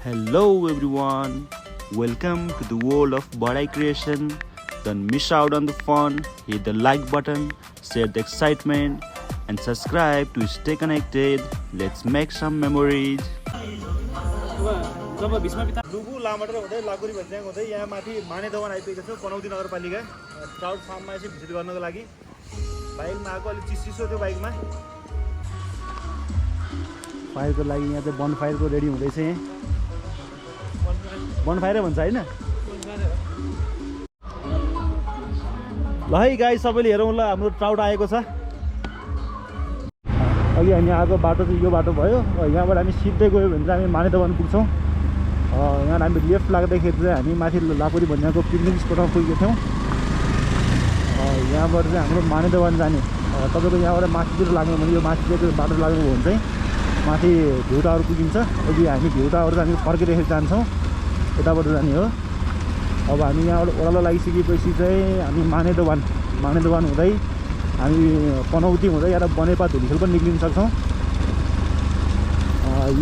Hello everyone, welcome to the world of Badai creation. Don't miss out on the fun, hit the like button, share the excitement and subscribe to stay connected. Let's make some memories. जब बिचमा बिता लुबु लामाटर हुँदै लाकुरी भन्ज्याङ हुँदै यहाँ माथि मानेदवन आइपुगेको छु पनौती नगरपालिका trout फार्ममा चाहिँ भिजिट गर्नको लागि बाइकमा आएको अलि चिसो थियो बाइकमा फायरको लागि यहाँ चाहिँ बनफायरको रेडी हुँदैछ यहाँ बनफायरै भन्छ हैन ल है गाइस सबैले हेरौँ ल हाम्रो ट्राउट आएको छ अघि हामी आएको बाटो चाहिँ यो बाटो भयो यहाँबाट हामी सिधै गयो भने चाहिँ हामी मानेदवन पुग्छौँ यहाँ हामी लेफ्ट लाग्दाखेरि चाहिँ हामी माथि लाकुरी भन्ज्याङको पिकनिक स्पटमा पुगेको थियौँ यहाँबाट चाहिँ हाम्रो मानेदवन जाने तपाईँको यहाँबाट माथितिर लाग्नु भने यो माथितिर बाटो लाग्नु हो भने चाहिँ माथि भ्यू टावर पुगिन्छ यदि हामी भ्यू टावर चाहिँ हामी फर्किँदाखेरि जान्छौँ यताबाट जाने हो अब हामी यहाँबाट ओह्रालो लागिसकेपछि चाहिँ हामी मानेदवन हुँदै हामी पनौती हुँदै यहाँ बनेपा धुलीखेल पनि निक्लिन सक्छौँ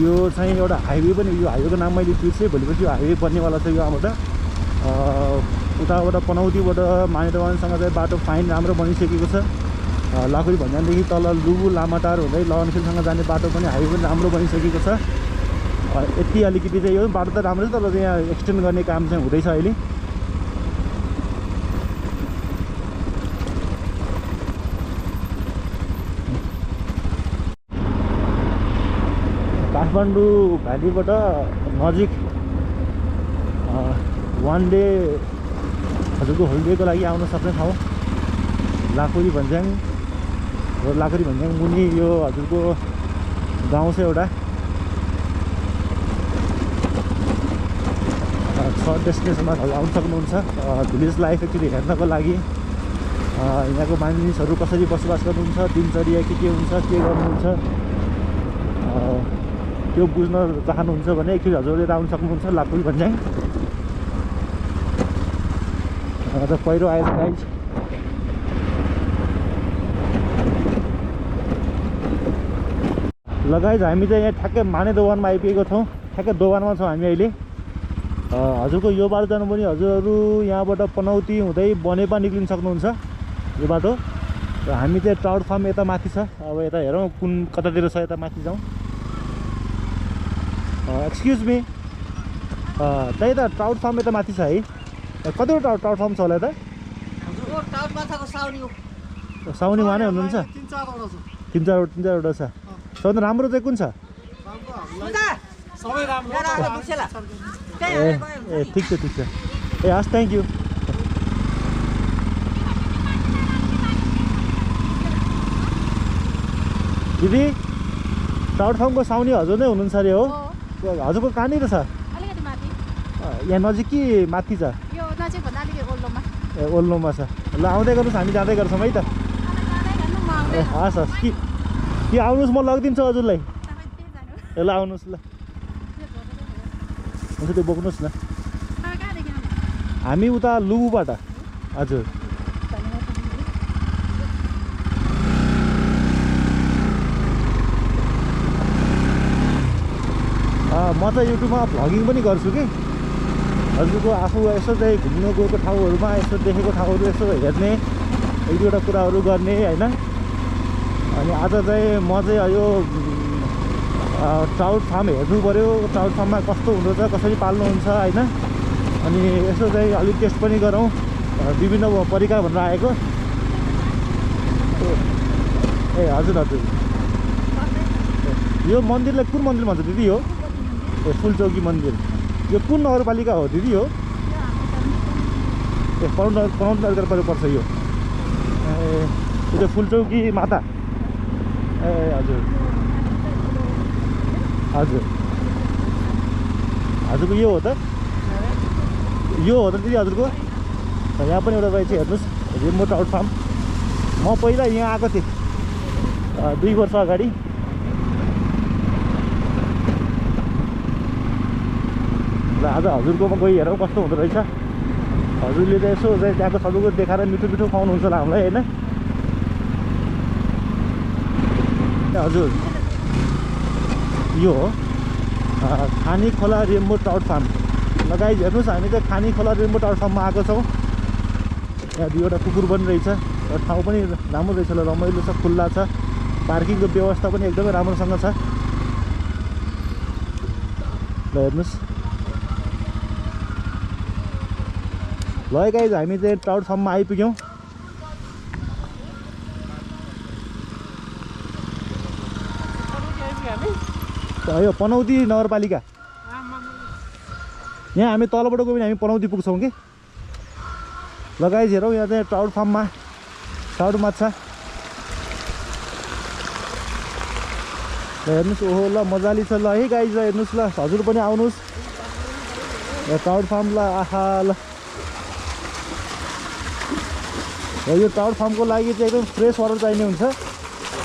यो चाहिँ एउटा हाइवे पनि यो हाइवेको नाम मैले बिर्सेँ भोलिपछि यो हाइवे बन्नेवाला छ यहाँबाट उताबाट पनौतीबाट मानेदवनसँग चाहिँ बाटो फाइन राम्रो बनिसकेको छ लाकुरी भन्ज्याङदेखि तल लुबु लामाटार हुँदै लवनखेलसँग जाने बाटो पनि हाइवे पनि राम्रो बनिसकेको छ यति अलिकति चाहिँ यो बाटो त राम्रो छ तर यहाँ एक्सटेन्ड गर्ने काम चाहिँ हुँदैछ अहिले काठमाडौँ भ्यालीबाट नजिक वान डे हजुरको होलिडेको लागि आउन सक्ने ठाउँ लाकुरी भन्ज्याङ र लाकुरी भन्ज्याङ मुनि यो हजुरको गाउँ छ एउटा सर्ट डेस्टिनेसनमा आउन सक्नुहुन्छ भिलेज लाइफ एक्चुअली हेर्नको लागि यहाँको मानिसहरू कसरी बसोबास गर्नुहुन्छ दिनचर्या के हुन्छ के गर्नुहुन्छ त्यो बुझ्न चाहनुहुन्छ भने एकचोटि हजुरले आउन सक्नुहुन्छ लाकुरी भन्ज्याङ त पहिरो आएछ गाइज लगाइज हामी चाहिँ यहाँ ठ्याक्कै मानेदवनमा आइपुगेको छौँ ठ्याक्कै दोभानमा छौँ हामी अहिले हजुरको यो बाटो जानु पनि हजुरहरू यहाँबाट पनौती हुँदै बनेपा निक्लिन सक्नुहुन्छ यो बाटो र हामी चाहिँ ट्राउट फार्म यता माथि छ अब यता हेरौँ कुन कतातिर छ यता माथि जाउँ एक्सक्युज मी त्यही त ट्राउट फार्म यता माथि छ है कतिवटा ट्राउट फार्म छ होला यता साउनीमा नै हुनुहुन्छ तिन चारवटा छ सबभन्दा राम्रो चाहिँ कुन छ ए ठिक छ ए हस् थ्याङ्क यू दिदी ट्राउट फार्मको साउनी हजुर नै हुनुहुन्छ अरे हो हजुरको कहाँनिर छ यहाँ नजिक कि माथि छ ए ओल्लोमा छ ल आउँदै गर्नुहोस् हामी जाँदै गर्छौँ है त ए हस् कि आउनुहोस् म लगिदिन्छु हजुरलाई ए ल आउनुहोस् ल हुन्छ त्यो बोक्नुहोस् न हामी उता लुबुबाट हजुर म चाहिँ युट्युबमा भ्लगिङ पनि गर्छु कि हजुरको आफू यसो चाहिँ घुम्न गएको ठाउँहरूमा यसो देखेको ठाउँहरू यसो हेर्ने एक दुईवटा कुराहरू गर्ने होइन अनि आज चाहिँ म चाहिँ यो ट्राउट फार्म हेर्नु पऱ्यो ट्राउट फार्ममा कस्तो हुँदो रहेछ कसरी पाल्नुहुन्छ होइन अनि यसो चाहिँ अलिक टेस्ट पनि गरौँ विभिन्न परिकार भनेर आएको ए हजुर यो मन्दिरलाई कुन मन्दिर भन्छ दिदी हो ए फुलचौकी मन्दिर यो कुन नगरपालिका हो दिदी हो ए पनौती नगरपालिका पर्छ यो ए त्यो फुलचौकी माता ए हजुर हजुरको यो हो त दिदी हजुरको यहाँ पनि एउटा रहेछ हेर्नुहोस् रेमो ट्राउट फार्म म पहिला यहाँ आएको थिएँ 2 वर्ष अगाडि र आज हजुरकोमा गइ हेरौँ कस्तो हुँदो रहेछ हजुरले चाहिँ यसो चाहिँ त्यहाँको सबैको देखाएर मिठो खुवाउनुहुन्छ होला हामीलाई होइन हजुर यो हो खानी खोला रेम्बो ट्राउट फार्म। ल गाइज हेर्नुहोस् हामी चाहिँ खानी खोला रेम्बो ट्राउट फार्ममा आएको छौँ। यहाँ दुईवटा कुकुर पनि रहेछ र ठाउँ पनि राम्रो रहेछ, ल रमाइलो छ, खुल्ला छ, पार्किङको व्यवस्था पनि एकदमै राम्रोसँग छ। ल हेर्नुहोस्। ल गाइज हामी चाहिँ ट्राउट फार्ममा आइपुग्यौँ। यो पनौती नगरपालिका। यहाँ हामी तलबाट गयो भने हामी पनौती पुग्छौँ कि। ल गाइज हेरौँ यहाँ चाहिँ ट्राउट फार्ममा ट्राउट माछा। ल हेर्नुहोस्, ओहो ल मजाले छ। ल है गाइज ल हेर्नुहोस्, ल हजुर पनि आउनुहोस् ट्राउट फार्म। ल आहा ल यो ट्राउट फार्मको लागि चाहिँ एकदम फ्रेस वाटर चाहिने हुन्छ।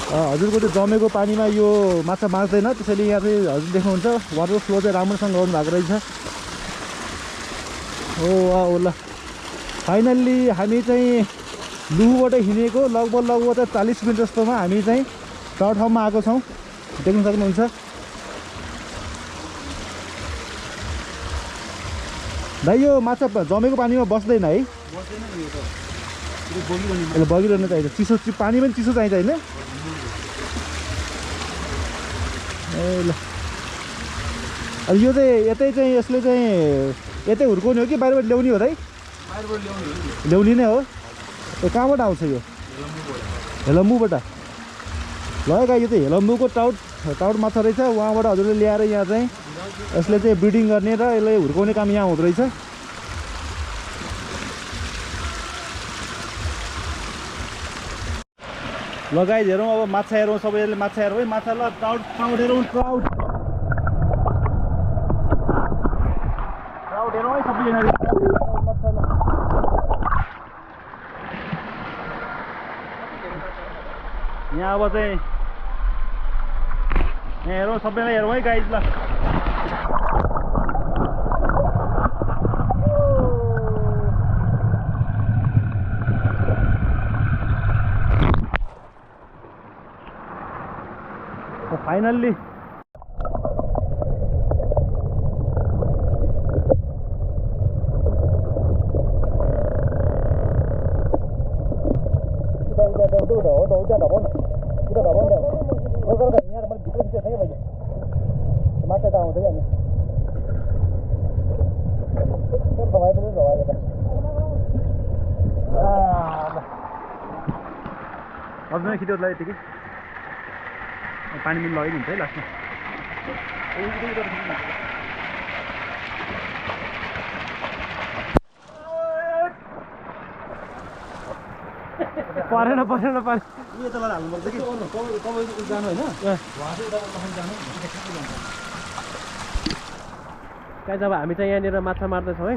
हजुरको त्यो जमेको पानीमा यो माछा बाँच्दैन, त्यसैले यहाँ चाहिँ हजुर देख्नुहुन्छ वाटर फ्लो चाहिँ राम्रोसँग गर्नु भएको रहेछ। ओ ल फाइनल्ली हामी चाहिँ लुहुबाट हिँडेको लगभग 40 मिनट जस्तोमा हामी चाहिँ ट्राउट फार्ममा आएको छौँ। देख्न सक्नुहुन्छ। भाइ यो माछा जमेको पानीमा बस्दैन है? बगिरहनु चाहिन्छ। चिसो पानी पनि चिसो चाहिन्छ होइन? ए ल अब यो चाहिँ यतै चाहिँ यसले चाहिँ यतै हुर्काउने हो कि बाहिरबाट ल्याउने हो? ल्याउने नै हो। कहाँबाट आउँछ यो? हेलम्बुबाट। ल गाई यो चाहिँ हेलम्बुको ट्राउट माछा रहेछ। उहाँबाट हजुरले ल्याएर यहाँ चाहिँ यसले चाहिँ ब्रिडिङ गर्ने र यसले हुर्काउने काम यहाँ हुँदो रहेछ। ल गाइज हेरौँ अब माछा हेरौँ, सबैले माछा हेरौँ है। माछा ल ट्राउट हेरौँ, ट्राउट हेरौँ है सबैजना। यहाँ अब चाहिँ यहाँ हेरौँ, सबैलाई हेरौँ है गाइज। ल फाइनल्ली माछा त आउँछ क्या नि। अझै खिच्यो यति कि पानी पनि लगाइदिन्छ है लास्टमा। परेन यो त हाल्नुपर्छ कि जानु होइन। गाइस अब हामी चाहिँ यहाँनिर माछा मार्दैछौँ है।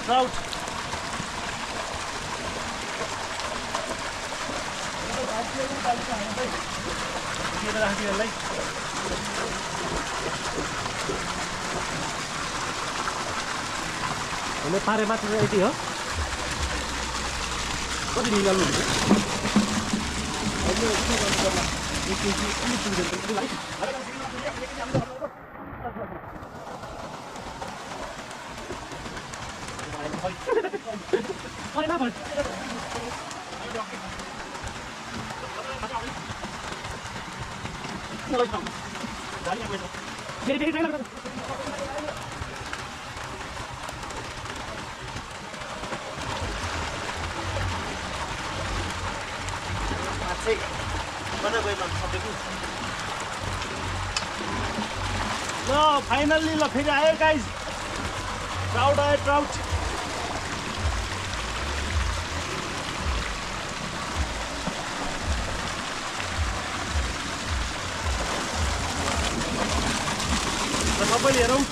ट्राउट पारे मात्र यति हो। कति निकाल्नु ल फाइनल्ली ल फेरि आयो गाइस। ट्राउट आयो, ट्राउट। सबैले हेरौँ।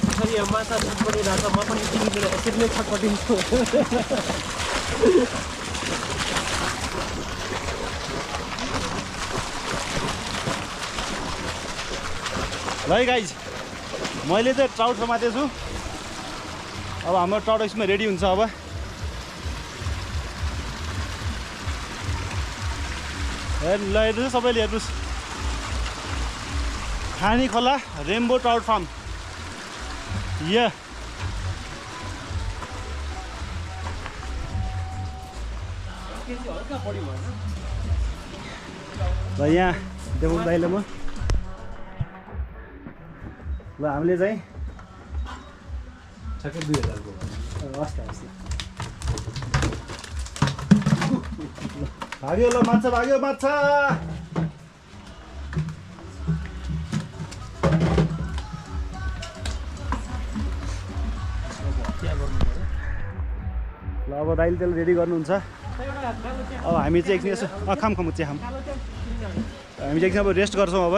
यसरी यहाँ माछा छटपटिरहेको छ, म पनि तिमीले यसरी नै छटपटिन्छु। ल है गाइज मैले चाहिँ ट्राउट समातेको छु अब हाम्रो ट्राउट एकछिनमा रेडी हुन्छ अब ल हेर्नुहोस् सबैले हेर्नुहोस् खानी खोला रेम्बो ट्राउट फार्म ल यहाँ देखाउनु दाइले म ल हामीले चाहिँ ठ्याक्कै 2000 को हस् भाग्यो ल माछा भाग्यो माछा ल अब दाइले त्यसलाई रेडी गर्नुहुन्छ अब हामी चाहिँ एकछिन यसो खाम चिया खाम हामी चाहिँ एकछिन अब रेस्ट गर्छौँ अब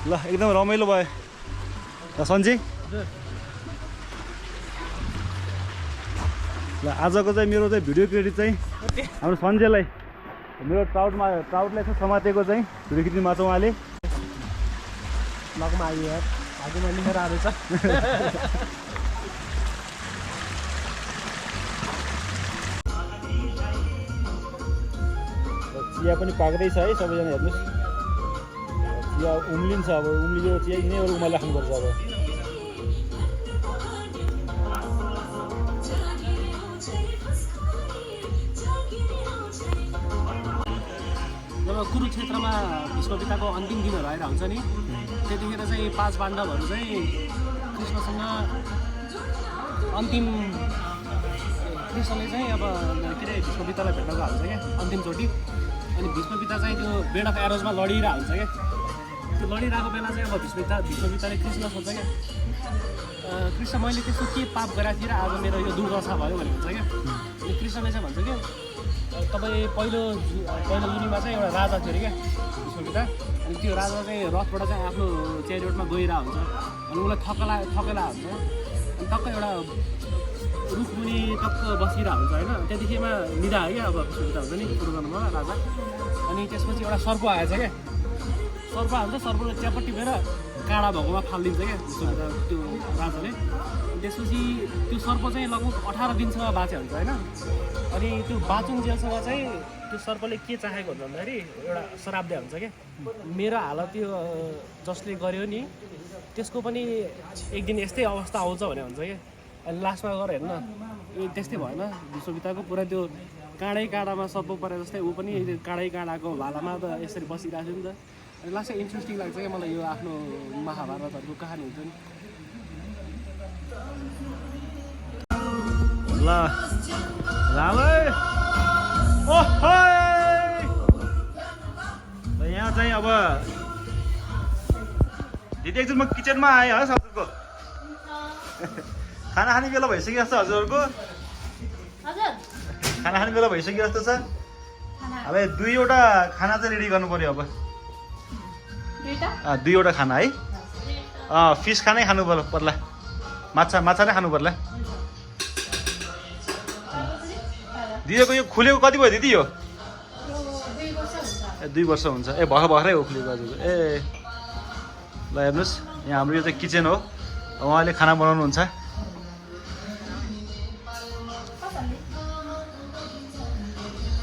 ल एकदम रमाइलो भयो ल सन्जी ल आजको चाहिँ मेरो चाहिँ भिडियो क्रेडिट चाहिँ हाम्रो सन्जयलाई मेरो ट्राउटलाई चाहिँ समातेको चाहिँ भिडियो क्रेडिटमा छ उहाँले लगमा आयो यार आजमा लेखेर आएछ चिया पनि पाक्दैछ है सबैजना हेर्नुहोस् चिया उम्लिन्छ अब उम्लियो चिया यिनैहरू उमाले राख्नुपर्छ अब जब कुरुक्षेत्रमा भीष्म पिताको अन्तिम दिनहरू आएर हुन्छ नि त्यतिखेर चाहिँ 5 पाण्डवहरू चाहिँ कृष्णसँग कृष्णले चाहिँ अब के अरे भीष्म पितालाई भेट्न गएको हुन्छ क्या अन्तिमचोटि अनि भीष्म पिता चाहिँ त्यो बेड अफ एरोजमा लडिरहेको हुन्छ क्या त्यो लडिरहेको बेला चाहिँ अब भीष्म पिताले कृष्ण सोध्छ क्या कृष्ण मैले त्यस्तो के पाप गरेको थिएँ र आज मेरो यो दुर्दशा भयो भने हुन्छ क्या अनि कृष्णले चाहिँ भन्छ क्या तपाईँ पहिलो युनिमा चाहिँ एउटा राजा थियो अरे क्या भीष्म पिता अनि त्यो राजा चाहिँ रथबाट चाहिँ आफ्नो च्यारियोटमा गइरहेको हुन्छ अनि उसलाई थकेला हुन्छ अनि टक्क एउटा रुखमुनि टक्क बसिरहेको हुन्छ होइन त्यतिखेरमा निदा है क्या अब भीष्म पिता हुन्छ नि सुरु गर्नुभयो राजा अनि त्यसपछि एउटा सर्प आएछ क्या सर्प हाल्छ सर्पले च्याप्प टिपेर काँडा भएकोमा फालिदिन्छ क्या भीष्म पिता त्यो राजाले त्यसपछि त्यो सर्प चाहिँ लगभग 18 दिनसम्म बाँचे हुन्छ होइन अनि त्यो बाँचुन्जेलसम्म चाहिँ त्यो सर्पले के चाहेको हुन्छ भन्दाखेरि एउटा श्राप दिया हुन्छ क्या मेरो हालत त्यो जसले गर्यो नि त्यसको पनि एक दिन यस्तै अवस्था आउँछ भने हुन्छ क्या अनि लास्टमा गएर हेर्न त्यस्तै भएन भीष्म पिताको पुरा त्यो काँडामा सर्प परे जस्तै ऊ पनि काँडाको भालामा त यसरी बसिरहेको थियो नि त अनि लास्टमा इन्ट्रेस्टिङ लाग्छ क्या मलाई यो आफ्नो महाभारतहरूको कहानी हुन्छ नि ल रामै यहाँ चाहिँ अब दिदी एकचोटि म किचनमा आएँ है हजुरको खाना खाने बेला भइसक्यो जस्तो हजुरहरूको खाना खाने बेला भइसक्यो जस्तो छ अब 2वटा खाना चाहिँ रेडी गर्नु पर्यो अब 2वटा खाना है फिस खानै खानु पर्ला माछा नै खानु पर्ला दिदीको यो खुलेको कति भयो दिदी यो 2 वर्ष हुन्छ ए भर्खरै हो खुलेको हजुरको ए ल हेर्नुहोस् यहाँ हाम्रो यो चाहिँ किचन हो उहाँले खाना बनाउनुहुन्छ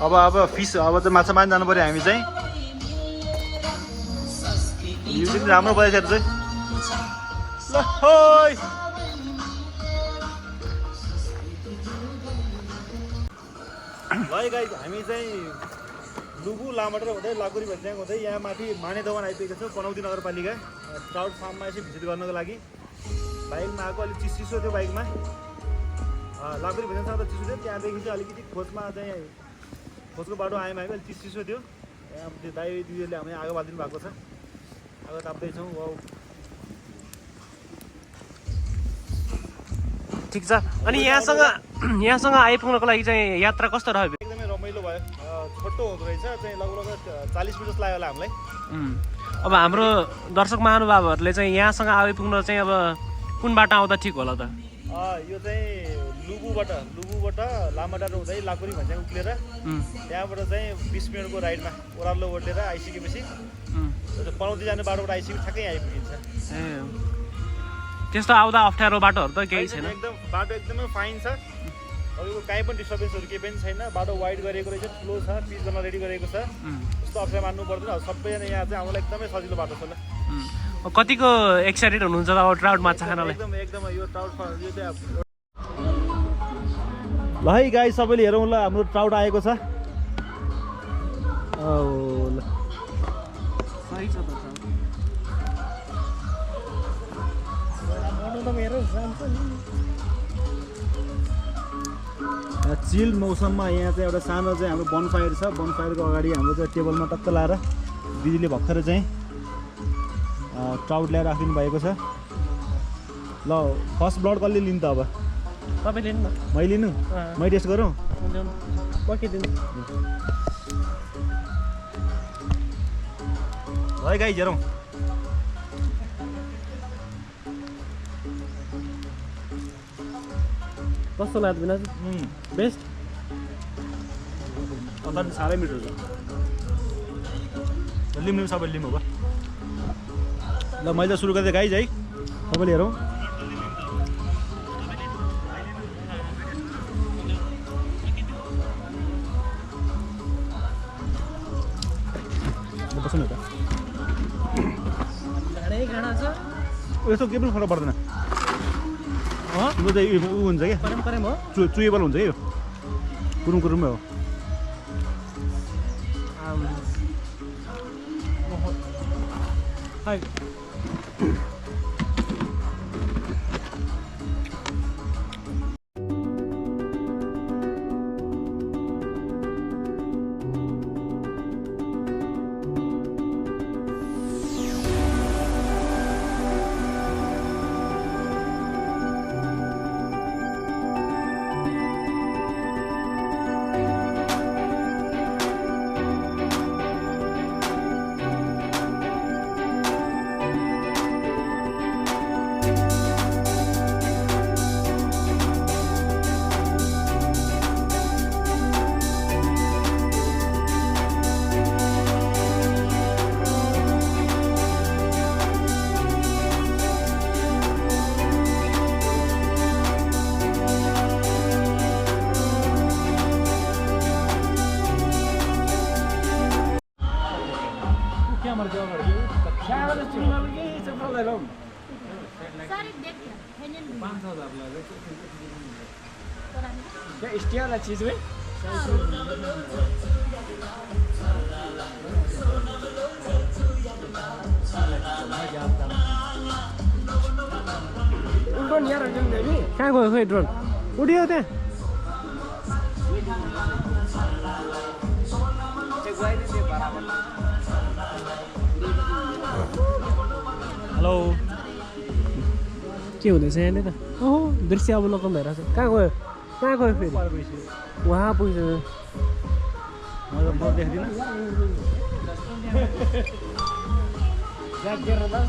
अब फिस अब चाहिँ माछा मार्न जानु पर्यो हामी चाहिँ यो चाहिँ राम्रो परेछ चाहिँ ल होय गाइस हामी चाहिँ लुबु लामाटर हुँदै लाकुरी भन्ज्याङ हुँदै यहाँ माथि मानेदोबन आइपुगेको छौँ पनौती नगरपालिका ट्राउट फार्ममा यसो भिजिट गर्नको लागि बाइकमा आएको अलिक चिसो थियो बाइकमा लाकुरी भन्ज्याङसँग त चिसो थियो त्यहाँदेखि चाहिँ अलिकति खोजको बाटो आयौँ हामी अलिक चिसो थियो यहाँ त्यो दाइ दिदीले हामी आगो बालिदिनु भएको छ आगो ताप्दैछौँ ठिक छ अनि यहाँसँग आइपुग्नको लागि चाहिँ यात्रा कस्तो रह्यो एकदमै रमाइलो भयो छोटो हुँदो रहेछ चाहिँ लगभग 40 मिनट जस्तो लाग्यो होला हामीलाई अब हाम्रो दर्शक महानुभावहरूले चाहिँ यहाँसँग आइपुग्न चाहिँ अब कुन बाटो आउँदा ठिक होला त यो चाहिँ लुबुबाट लामाडाँडा हुँदै लाकुरी भन्छ उक्लेर त्यहाँबाट चाहिँ 20 मिनटको राइडमा ओह्रालो ओर्लेर आइसकेपछि पनौती जाने बाटोबाट आइसकेपछि ठ्याक्कै आइपुगिन्छ। ए त्यस्तो आउँदा अप्ठ्यारो बाटोहरू त केही छैन, एकदम बाटो एकदमै फाइन छ। अहिलेको काहीँ पनि डिस्टर्बेन्सहरू केही पनि छैन। बाटो वाइड गरेको रहेछ, ठुलो छ, पिच गर्न रेडी गरेको छ। त्यस्तो अप्ठ्यारो मान्नु पर्दैन। सबैजना यहाँ चाहिँ आउनलाई एकदमै सजिलो बाटो छ। कतिको एक्साइटेड हुनुहुन्छ अब ट्राउट माछा खानलाई? एकदम यो ट्राउट यो चाहिँ ल है गाइस, सबैले हेरौँ ल, हाम्रो ट्राउट आएको छ। सही छ त चिल मौसममा यहाँ चाहिँ एउटा सानो चाहिँ हाम्रो बनफायर छ। बनफायरको अगाडि हाम्रो चाहिँ टेबलमा टक्क लाएर दिदीले भर्खर चाहिँ ट्राउट ल्याएर राखिदिनु भएको छ। ल फर्स्ट ब्लड कसले लिनु त अब? तपाईँ लिनु न। मैले लिनु? मै टेस्ट गरौँ? पकिदिनु है गाइस, हेरौँ। कस्तो लाग्यो बिना? बेस्ट। अन्त साह्रै मिठो छ। लिम्नु सबै लिम्नु अब। ल मैले सुरु गर्दै गाइस है, तपाईँले हेरौँ। बस्नु न त, यस्तो केही पनि फरक पर्दैन। यो चाहिँ ऊ हुन्छ क्या, चुएबल हुन्छ क्या, यो कुरुम कुरुमै हो। स्टे वाला चीज में कहाँ गयो खोइ ड्रोन? उड्यो त्यहाँ। हेलो, के हुँदैछ यहाँनिर त? ओहो, दृश्य अवलोकन भइरहेछ। कहाँ गयो फेरि? वहाँ पुग्यो।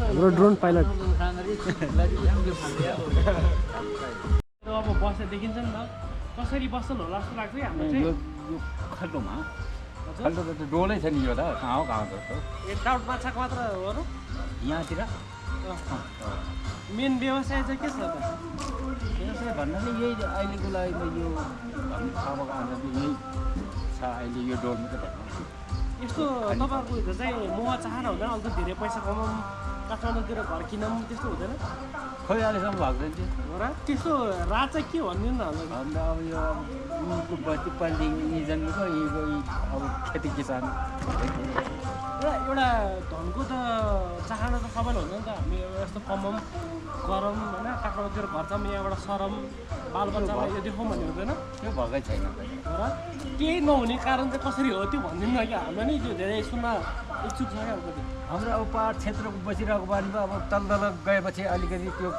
हाम्रो ड्रोन पाइलट अब बस्दा देखिन्छ नि त, कसरी बस्छन् होला जस्तो लाग्छ है हाम्रो चाहिँ। यो खाल्टोमा खाल्टो त डोलै छ नि, यो त कहाँ हो जस्तो। ए ट्राउट माछाको मात्र हो र यहाँतिर मेन व्यवसाय चाहिँ के छ त? व्यवसाय भन्नाले यही अहिलेको लागि त यो खाएको आएर यही छ अहिले यो डोल मात्रै। यस्तो तपाईँहरूको चाहिँ मोह चाहना हुँदैन अलिक धेरै पैसा कमाउँ, काठमाडौँतिर घर किनौँ, त्यस्तो हुँदैन? खोइ अहिलेसम्म भएको छैन त्यो र त्यस्तो राज चाहिँ के भनिदिनु न हामीलाई। अन्त अब यो उनको बस्ती पाल्ने निजनको अब खेती किसान र एउटा धनको त चाहना त सबैलाई हुन्छ नि त। हामी यस्तो कमाउँ गरौँ होइन, काठमाडौँतिर घर जाउँ, यहाँबाट सरौँ, बालबच्चालाई यो देखाउँ भन्ने हुँदैन त्यो भएकै छैन। र केही नहुने कारण चाहिँ कसरी हो त्यो भनिदिनु न कि हामीलाई नि त्यो धेरै सुन्न इच्छुक छ क्या अलिकति। हाम्रो अब पहाड क्षेत्रको बसिरहेको बानीमा अब तल गएपछि अलिकति त्यो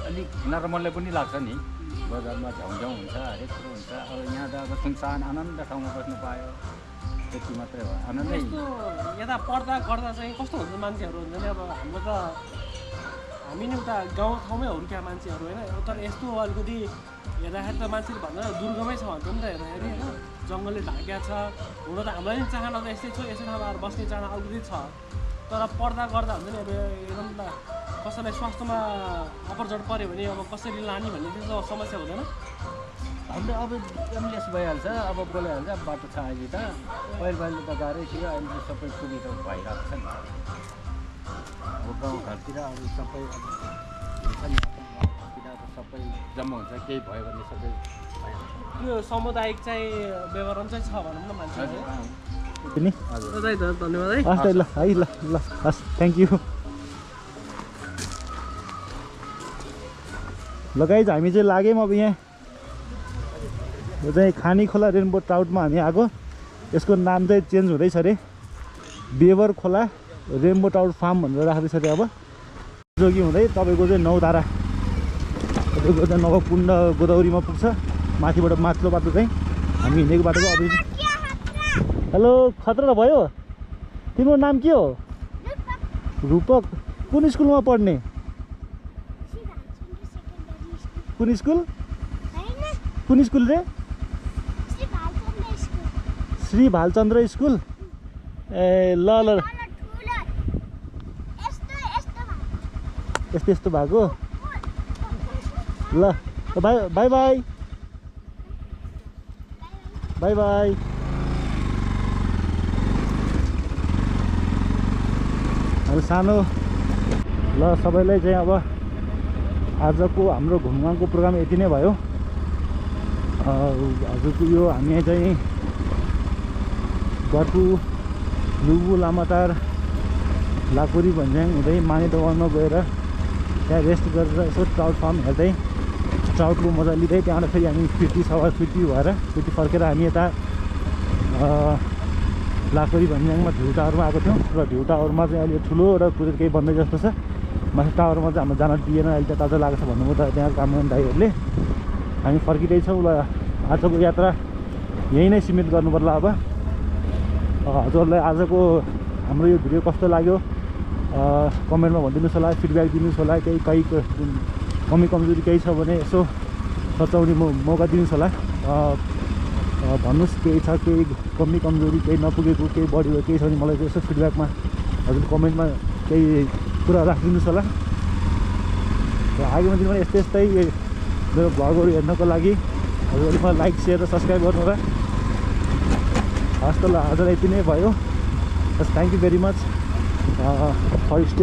अलिक नर्मलले पनि लाग्छ नि। बजारमा झ्याउझ्याउ हुन्छ, हरेक कुरो हुन्छ। अब यहाँ त अब सुनसान आनन्द ठाउँमा बस्नु पायो, त्यति मात्रै हो आनन्दै। यस्तो यता पढ्दा गर्दा चाहिँ कस्तो हुन्छ मान्छेहरू हुन्छ नि? अब हाम्रो त हामी नि उता गाउँ ठाउँमै हुर्किया मान्छेहरू होइन, तर यस्तो अलिकति हेर्दाखेरि त मान्छेले भन्दा दुर्गमै छ भन्छ नि त हेर्दाखेरि होइन जङ्गलले ढाकिया छ हुन त हामीलाई नि चाहना त यस्तै छ यस्तै ठाउँमा आएर बस्ने चाहना अलरेडी छ तर पर्दा गर्दा हुन्छ नि अब एकदम कसैलाई स्वास्थ्यमा अपरजट पऱ्यो भने अब कसरी लाने भन्ने चाहिँ समस्या हुँदैन हाम्रो अब एम्बुलेन्स भइहाल्छ अब बोलाइहाल्छ बाटो छ अहिले त पहिलो त गाह्रै थियो अहिले त सबै सुविधा भइरहेको छ नि अब गाउँघरतिर अब सबै हुन्छ नि अब सबै जम्मा हुन्छ केही भयो भने सबै त्यो सामुदायिक चाहिँ व्यवहार चाहिँ छ भनौँ न मान्छे पनि धन्यवाद है हस् ल है ल ल हस् थ्याङ्क यू ल गाइज हामी चाहिँ लाग्यौँ अब यहाँ यो चाहिँ खानी खोला रेनबो ट्राउटमा हामी आएको यसको नाम चाहिँ चेन्ज हुँदैछ अरे बेवर खोला रेनबो ट्राउट फार्म भनेर राख्दैछ अरे अब जोगी हुँदै तपाईँको चाहिँ नौधारा तपाईँको चाहिँ नवकुण्ड गोदावरीमा पुग्छ माथिबाट माथिल्लो बाटो चाहिँ हामी हिँडेको बाटोको अब हेलो खतरा त भयो तिम्रो नाम के हो रूपक कुन स्कुलमा पढ्ने कुन स्कुल रे श्री भालचन्द्र स्कुल ए ल ल यस्तो यस्तो भएको ल by by by by by सानो ल सबैलाई चाहिँ अब आजको हाम्रो घुमघामको प्रोग्राम यति नै भयो हजुरको यो हामी चाहिँ गरपु लुबु लामाटार लाकुरी भन्ज्याङ हुँदै मानेदोबानमा गएर त्यहाँ रेस्ट गरेर यसो ट्राउट फार्म हेर्दै ट्राउटको मजा लिँदै त्यहाँबाट फेरि हामी फिर्ती फर्केर हामी यता लाकुरी भन्ज्याङमा भ्यू टावरमा आएको थियौँ र भ्यू टावरमा चाहिँ अहिले ठुलो एउटा कुरो केही बन्दै जस्तो छ माथि टावरमा चाहिँ हाम्रो जान दिएन अहिले त ताजा लागेको छ भन्नुभयो त त्यहाँ काम गर्ने दाइहरूले हामी फर्किँदैछौँ ल आजको यात्रा यहीँ नै सीमित गर्नुपर्ला अब हजुरहरूलाई आजको हाम्रो यो भिडियो कस्तो लाग्यो कमेन्टमा भनिदिनुहोस् होला फिडब्याक दिनुहोस् होला केही कमी कमजोरी केही छ भने यसो सचाउने मौका दिनुहोस् होला भन्नुहोस् केही छ केही कमी कमजोरी केही नपुगेको केही बढी केही छ भने मलाई यसो फिडब्याकमा हजुर कमेन्टमा केही कुरा राखिदिनुहोस् होला र आगामी दिनमा यस्तै यस्तै मेरो भ्लगहरू हेर्नको लागि हजुरहरूले मलाई लाइक सेयर र सब्सक्राइब गर्नु होला हस् त ल आजलाई यति नै भयो हस् thank you very much for stay